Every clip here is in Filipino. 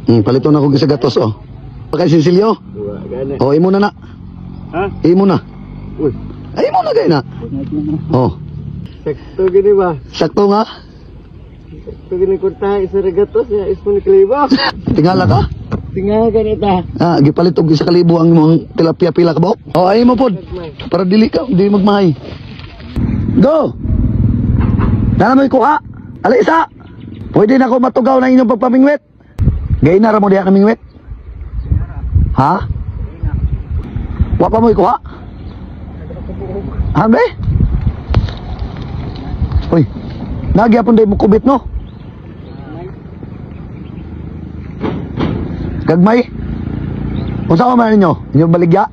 Palito na ko sa gatos oh. Kay Cecilio. Oh, imo na na. Ha? Imo na. Uy. Ay mo na kay na. Oh. Sakto gini ba? Sakto nga. Sakto gini kurtahan isa regatos ya is mo ni kalibo. Tingala ka? Tingala ka nita. Gipalit og isa kalibo ang imong tilapia pila ka buok. Oh, ay mo pod. Para dili ka, di magmahay. Go. Nana mo ikuha. Alisa. Pwede na ako matugaw na inyong pagpamingwit. Gay na ra mo diha namingwit. Ha? Wa pa mo ikuha? Hambe? Uy, nagyapon day mo kubit no? Gagmay? Unsa ka man ninyo? Inyo baligya?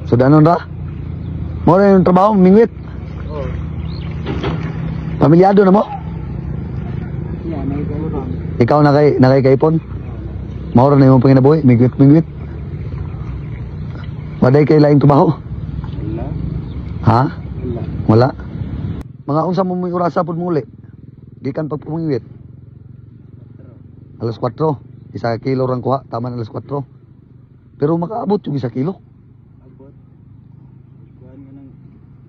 Sudanon ra? Mo rin yung trabaho, mingwit? Pamilyado na mo? Ikaw nakay kaipon? Maura na yung panginabuhi, mingwit. Waday kay laing trabaho? Wala. Ha? Wala. Mga unsa mo may orasa pud muli? Gikan pag pumingwit. Alas 4. Isa kilo rang kuha, tama na alas 4. Pero makaabot yung isa kilo. Abot. Kuan nga nang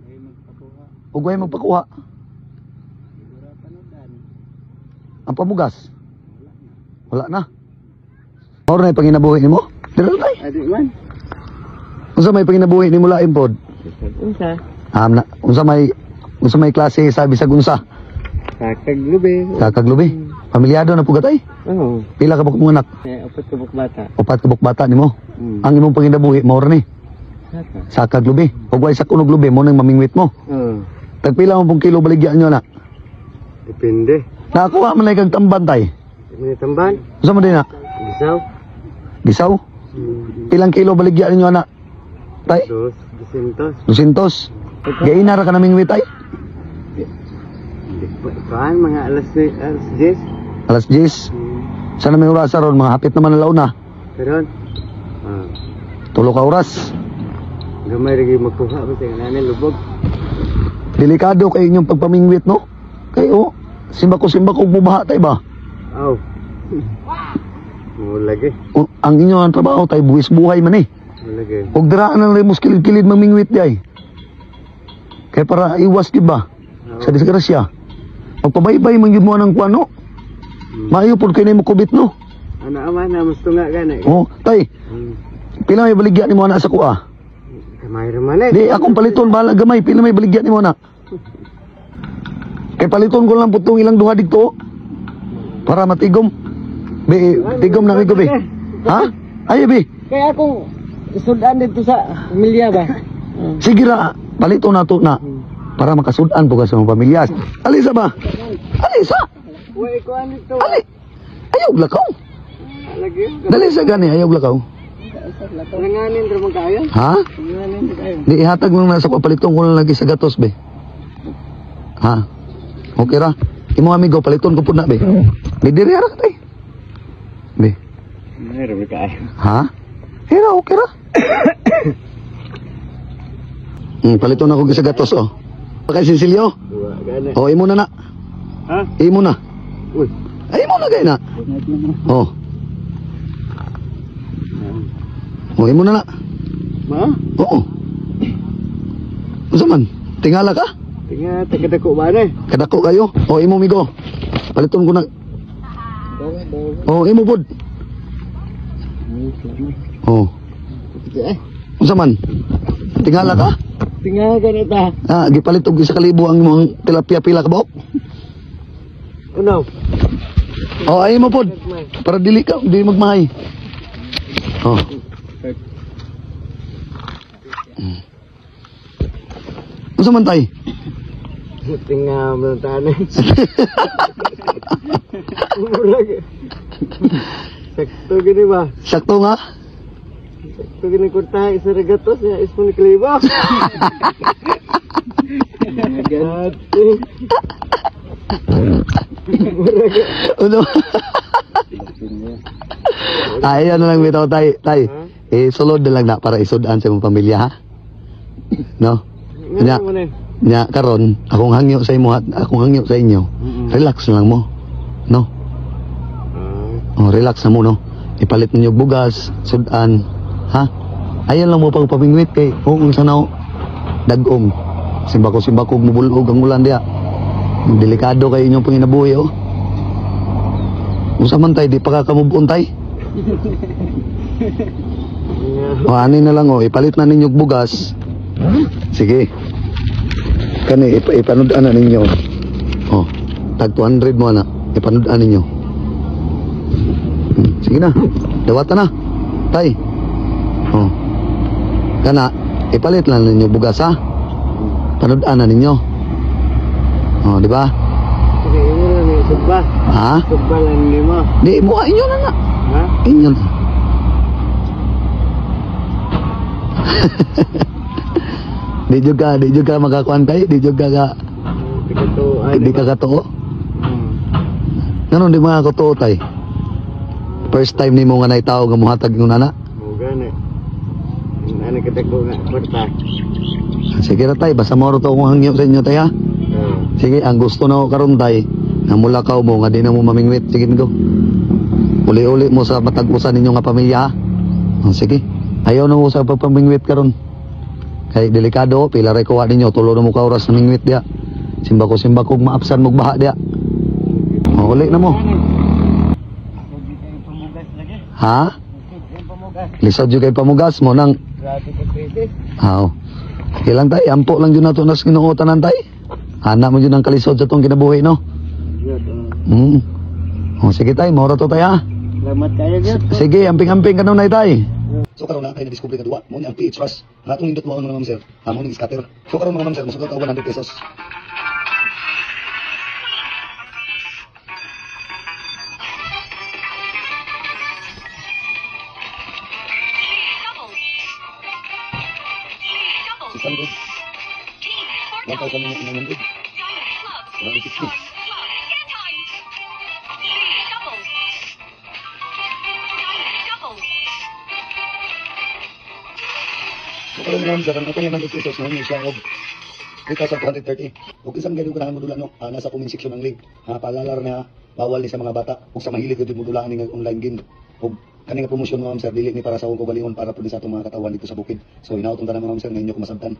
ay magpakuha. Ug way magpakuha. Sigura panodan. Ang pamugas. Wala na. Maura na yung panginabuhi nimo? Dilo tay. Adi man. Unsa may panginabuhi nimo lain pod? Unsa? Unsa may klase sabi sa gunsa? Kakaglubi. Kakaglubi. Pamilyado na pugatay. Oo. Pila ka ba kung anak? Apat ka bata. 4 ka bata nimo. Ang imong panginabuhi maura ni. Saka. Kakaglubi. Ug way sa kunog lubi mo nang mamingwit mo. Oo. Tagpila mo pong kilo baligyan nyo na? Depende. Nakakuha man na kang tamban tay. May tamban. Unsa man din na? Isaw. Gisaw? Pilang kilo baligyan ninyo na? Tay? 200. 200. Gaina ra ka naming witay? Kaan mga alas 10. Alas 10. Sana may oras ron, mga hapit naman na launa. Karon. 3 ka oras. Gamay lagi magkuha ba sa nanay lubog. Delikado kay inyong pagpamingwit no? Kayo, simba ko bumaha tay ba? Aw. Mo lagi. Ang inyo ang trabaho tay buwis buhay man eh. Mo lagi. Huwag daraan ng limos kilid-kilid mamingwit di ay. Kaya para iwas di ba? Sa disgrasya. Magpabaybay man yun mo ng kuano. Maayo po kayo na mo kubit no? Ano aman na mas tunga gana. Oh, tay. Pila may baligyan ni mo na sa kuha? Kamay raman eh. Di akong paliton bahala gamay. Pila may baligyan ni mo na? Kay paliton ko lang putong ilang duha dito. Para matigom. Be, tigom na ko be. Ha? Ay be. Kaya akong sudan dito sa pamilya ba? Sige ra, palito na to na. Para makasudan po ka sa mga pamilya. Alisa ba? Alisa? Uy, kuan dito. Ali. Ayog lakaw. Lagi. Dali sa gani, ayog lakaw. Nanganin ra man kayo? Ha? Nanganin ra kayo. Di ihatag lang na sa paliton ko lang lagi sa gatos be. Ha? Okay ra. Imo amigo paliton ko pud na be. Di diri ra tay. Be. Nanganin ra kayo. Ha? Hira okay ra. Paliton ako sa gatos oh. Kay Cecilio. Gana. Oh, imo na na. Ha? Imo na. Uy. Ay imo na gay na. Oh. Oh, imo na na. Ma? Oo. Unsa man? Tingala ka? Tinga tagadako ba na? Kadako kayo? O imo migo. Paliton ko na. O imo pod. O. Unsa man? Tingala ka? Tinga ganita. Gipalit og isa kalibo ang imong tilapia pila ka buok. Unaw. O ay mo pod. Para dili ka, dili magmahay. O. Unsa man tay? Tinga mo tanay. Murag. Sakto gini ba? Sakto nga. Sakto gini kurtahan isa regatos ya is mo ni kalibo. Gati. Murag. Ano? Ay, ano lang bitaw tay. Tay. Sulod na lang na para isudan sa imong pamilya ha. No? Nya. Nya karon akong hangyo sa imo at akong hangyo sa inyo. Relax lang mo. No? relax na mo, no? Ipalit ninyo bugas, sudan, ha? Ayan lang mo pagpamingwit kay kung sana dagong. Simbako-simbako mubulog ang ulan diya. Delikado kay inyong panginabuhi, oh. Usa man tay, di pa ka kamubuon tay. O, ani na lang, oh. Ipalit na ninyo bugas. Sige. Kani, ipanudan na ninyo. Oh, tag 200 mo na. Ipanudan ninyo. Sige na. Dawatan na. Tay. Oh. Kana, ipalit lang ninyo bugas, ha? Panudan na ninyo. Oh, di ba? Sige, yun lang yung subba. Ha? Subba lang ni mo. Di mo, inyo na nga. Ha? Inyo na. di juga makakuan tay, di juga ka, di ka katoo. Ganun di mga katoo tay. First time ni mo nga naitaw nga muhatag yung nana. Oo, gani. Ano kita ko nga, kwarta. Sige na tay, basta moro to kung hangyo sa inyo tay ha. Sige, ang gusto na ko karon tay, nga mula ka mo nga di na mo mamingwit, sige go. Uli-uli mo sa matag-usan ninyo nga pamilya ha. Sige, ayaw na mo sa pagpamingwit karon. Kay delikado, pila ray kuha ninyo, tulo na mo ka oras na mingwit dia. Simbako-simbako maapsan mo baha dia. Uli na mo. Ha? Lisod yung kay pamugas mo nang... Grabe ka pwede. Oo. Ilang tay, ampo lang yun na ito nas kinuotanan tay. Anak mo yun ang kalisod sa itong kinabuhi, no? O, sige tay, moro to tay ha. Salamat kayo, Diyos. Sige, amping-amping ka nun na tay. So karon na tayo na-discover ka duwa. Mo ni ang PH Rush. Natong indot mo mga ma'am sir. Mo ni scatter. So karon mga ma'am sir, masugot ka 100 pesos. $600. 1,900. 160. So karon mga ma'am sir, ang atong 100 pesos na siya og 3,230. Ug isang gayud ko na modula no, nasa comment section ng link. Paalala na bawal ni sa mga bata ug sa mahilig gud modulaan ni online game. Ug kani nga promosyon mga ma'am sir dili ni para sa akong kaugalingon para pud sa atong mga katawan dito sa bukid. So hinaot ang tanan mga ma'am sir nga inyo ko masabtan.